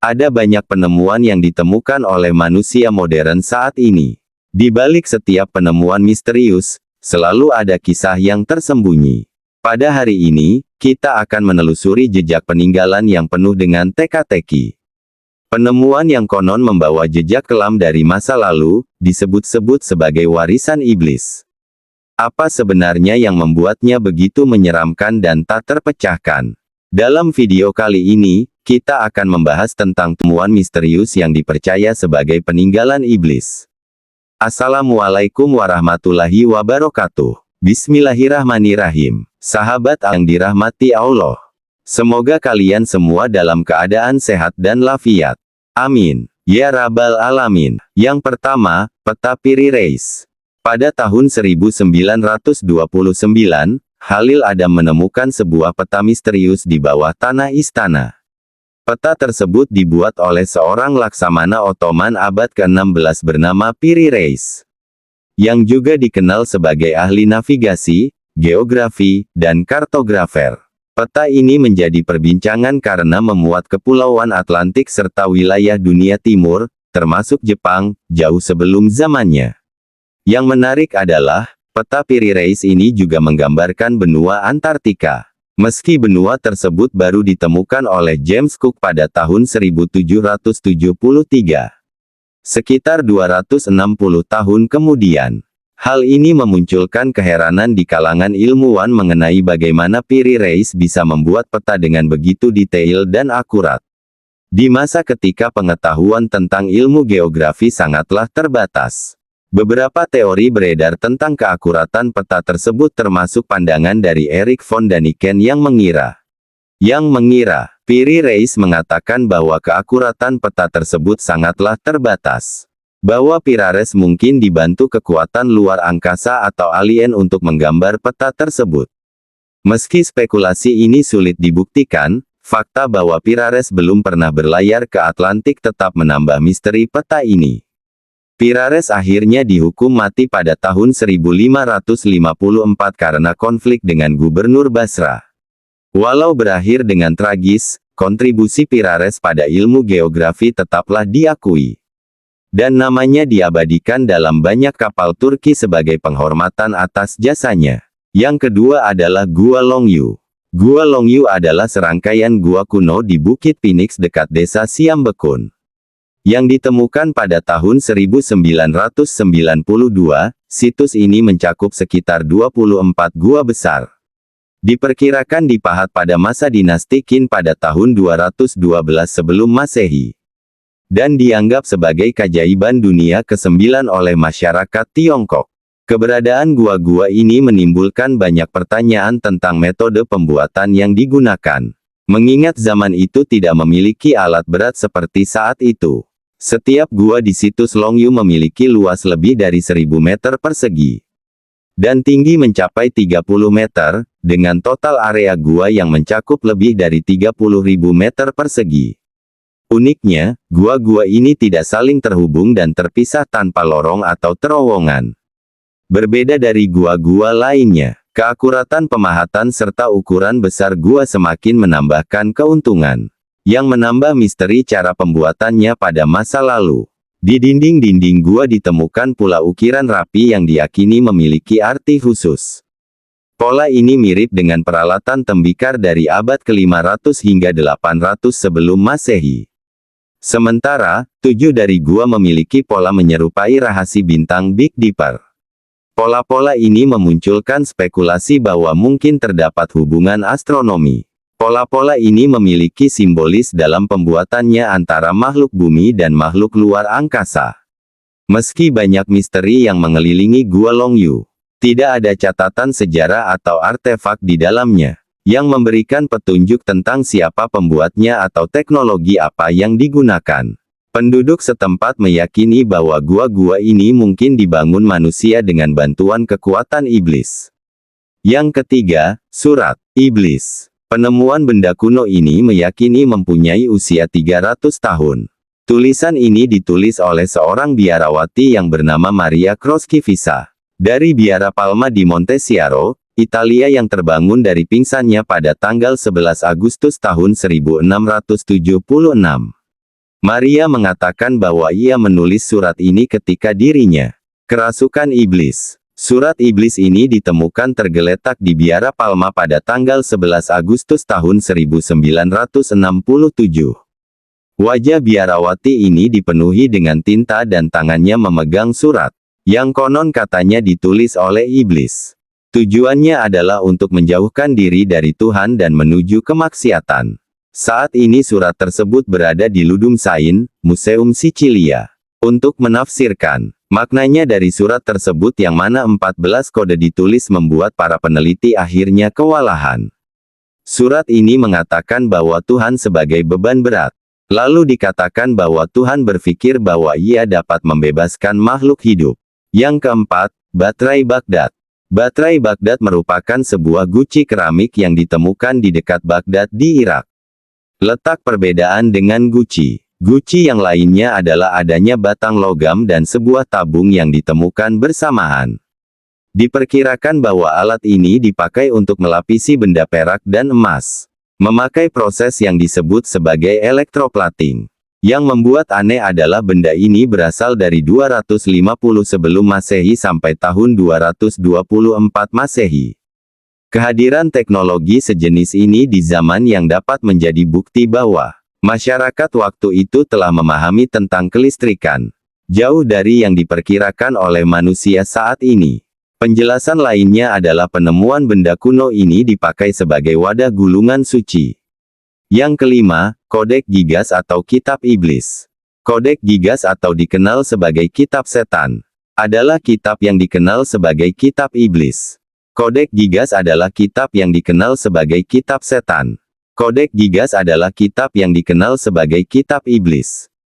Ada banyak penemuan yang ditemukan oleh manusia modern saat ini. Di balik setiap penemuan misterius, selalu ada kisah yang tersembunyi. Pada hari ini, kita akan menelusuri jejak peninggalan yang penuh dengan teka-teki. Penemuan yang konon membawa jejak kelam dari masa lalu, disebut-sebut sebagai warisan iblis. Apa sebenarnya yang membuatnya begitu menyeramkan dan tak terpecahkan? Dalam video kali ini, kita akan membahas tentang temuan misterius yang dipercaya sebagai peninggalan iblis. Assalamualaikum warahmatullahi wabarakatuh. Bismillahirrahmanirrahim. Sahabat yang dirahmati Allah. Semoga kalian semua dalam keadaan sehat dan lafiat. Amin. Ya Rabbal Alamin. Yang pertama, peta Piri Reis. Pada tahun 1929, Khalil Adam menemukan sebuah peta misterius di bawah tanah istana. Peta tersebut dibuat oleh seorang laksamana Ottoman abad ke-16 bernama Piri Reis, yang juga dikenal sebagai ahli navigasi, geografi, dan kartografer. Peta ini menjadi perbincangan karena memuat kepulauan Atlantik serta wilayah dunia timur, termasuk Jepang, jauh sebelum zamannya. Yang menarik adalah, peta Piri Reis ini juga menggambarkan benua Antartika. Meski benua tersebut baru ditemukan oleh James Cook pada tahun 1773. Sekitar 260 tahun kemudian. Hal ini memunculkan keheranan di kalangan ilmuwan mengenai bagaimana Piri Reis bisa membuat peta dengan begitu detail dan akurat. Di masa ketika pengetahuan tentang ilmu geografi sangatlah terbatas. Beberapa teori beredar tentang keakuratan peta tersebut termasuk pandangan dari Erik von Daniken yang mengira Piri Reis mengatakan bahwa keakuratan peta tersebut sangatlah terbatas. Bahwa Pirares mungkin dibantu kekuatan luar angkasa atau alien untuk menggambar peta tersebut. Meski spekulasi ini sulit dibuktikan, fakta bahwa Pirares belum pernah berlayar ke Atlantik tetap menambah misteri peta ini. Pirares akhirnya dihukum mati pada tahun 1554 karena konflik dengan Gubernur Basra. Walau berakhir dengan tragis, kontribusi Pirares pada ilmu geografi tetaplah diakui. Dan namanya diabadikan dalam banyak kapal Turki sebagai penghormatan atas jasanya. Yang kedua adalah Gua Longyu. Gua Longyu adalah serangkaian gua kuno di Bukit Phoenix dekat desa Siambekun. Yang ditemukan pada tahun 1992, situs ini mencakup sekitar 24 gua besar. Diperkirakan dipahat pada masa dinasti Qin pada tahun 212 sebelum Masehi. Dan dianggap sebagai keajaiban dunia ke-9 oleh masyarakat Tiongkok. Keberadaan gua-gua ini menimbulkan banyak pertanyaan tentang metode pembuatan yang digunakan. Mengingat zaman itu tidak memiliki alat berat seperti saat itu. Setiap gua di situs Longyu memiliki luas lebih dari 1000 meter persegi. Dan tinggi mencapai 30 meter, dengan total area gua yang mencakup lebih dari 30.000 meter persegi. Uniknya, gua-gua ini tidak saling terhubung dan terpisah tanpa lorong atau terowongan. Berbeda dari gua-gua lainnya, keakuratan pemahatan serta ukuran besar gua semakin menambahkan keuntungan. Yang menambah misteri cara pembuatannya pada masa lalu. Di dinding-dinding gua ditemukan pula ukiran rapi yang diyakini memiliki arti khusus. Pola ini mirip dengan peralatan tembikar dari abad ke-500 hingga 800 sebelum Masehi. Sementara, 7 dari gua memiliki pola menyerupai rahasi bintang Big Dipper. Pola-pola ini memunculkan spekulasi bahwa mungkin terdapat hubungan astronomi. Pola-pola ini memiliki simbolis dalam pembuatannya antara makhluk bumi dan makhluk luar angkasa. Meski banyak misteri yang mengelilingi Gua Longyu, tidak ada catatan sejarah atau artefak di dalamnya, yang memberikan petunjuk tentang siapa pembuatnya atau teknologi apa yang digunakan. Penduduk setempat meyakini bahwa gua-gua ini mungkin dibangun manusia dengan bantuan kekuatan iblis. Yang ketiga, Surat Iblis. Penemuan benda kuno ini meyakini mempunyai usia 300 tahun. Tulisan ini ditulis oleh seorang biarawati yang bernama Maria Crocevisa, dari Biara Palma di Montesiaro, Italia yang terbangun dari pingsannya pada tanggal 11 Agustus tahun 1676. Maria mengatakan bahwa ia menulis surat ini ketika dirinya kerasukan iblis. Surat iblis ini ditemukan tergeletak di biara Palma pada tanggal 11 Agustus tahun 1967. Wajah biarawati ini dipenuhi dengan tinta dan tangannya memegang surat, yang konon katanya ditulis oleh iblis. Tujuannya adalah untuk menjauhkan diri dari Tuhan dan menuju kemaksiatan. Saat ini surat tersebut berada di Ludum Sain, Museum Sicilia. Untuk menafsirkan maknanya dari surat tersebut yang mana 14 kode ditulis membuat para peneliti akhirnya kewalahan. Surat ini mengatakan bahwa Tuhan sebagai beban berat. Lalu dikatakan bahwa Tuhan berpikir bahwa ia dapat membebaskan makhluk hidup. Yang keempat, baterai Baghdad. Baterai Baghdad merupakan sebuah guci keramik yang ditemukan di dekat Baghdad di Irak. Letak perbedaan dengan guci. Guci yang lainnya adalah adanya batang logam dan sebuah tabung yang ditemukan bersamaan. Diperkirakan bahwa alat ini dipakai untuk melapisi benda perak dan emas. Memakai proses yang disebut sebagai elektroplating. Yang membuat aneh adalah benda ini berasal dari 250 sebelum Masehi sampai tahun 224 Masehi. Kehadiran teknologi sejenis ini di zaman yang dapat menjadi bukti bahwa masyarakat waktu itu telah memahami tentang kelistrikan, jauh dari yang diperkirakan oleh manusia saat ini. Penjelasan lainnya adalah penemuan benda kuno ini dipakai sebagai wadah gulungan suci. Yang kelima, Kodeks Gigas atau Kitab Iblis. Kodeks Gigas atau dikenal sebagai Kitab Setan, adalah kitab yang dikenal sebagai Kitab Iblis. Kodeks Gigas adalah kitab yang dikenal sebagai Kitab Setan. Kodeks Gigas adalah kitab yang dikenal sebagai Kitab Iblis.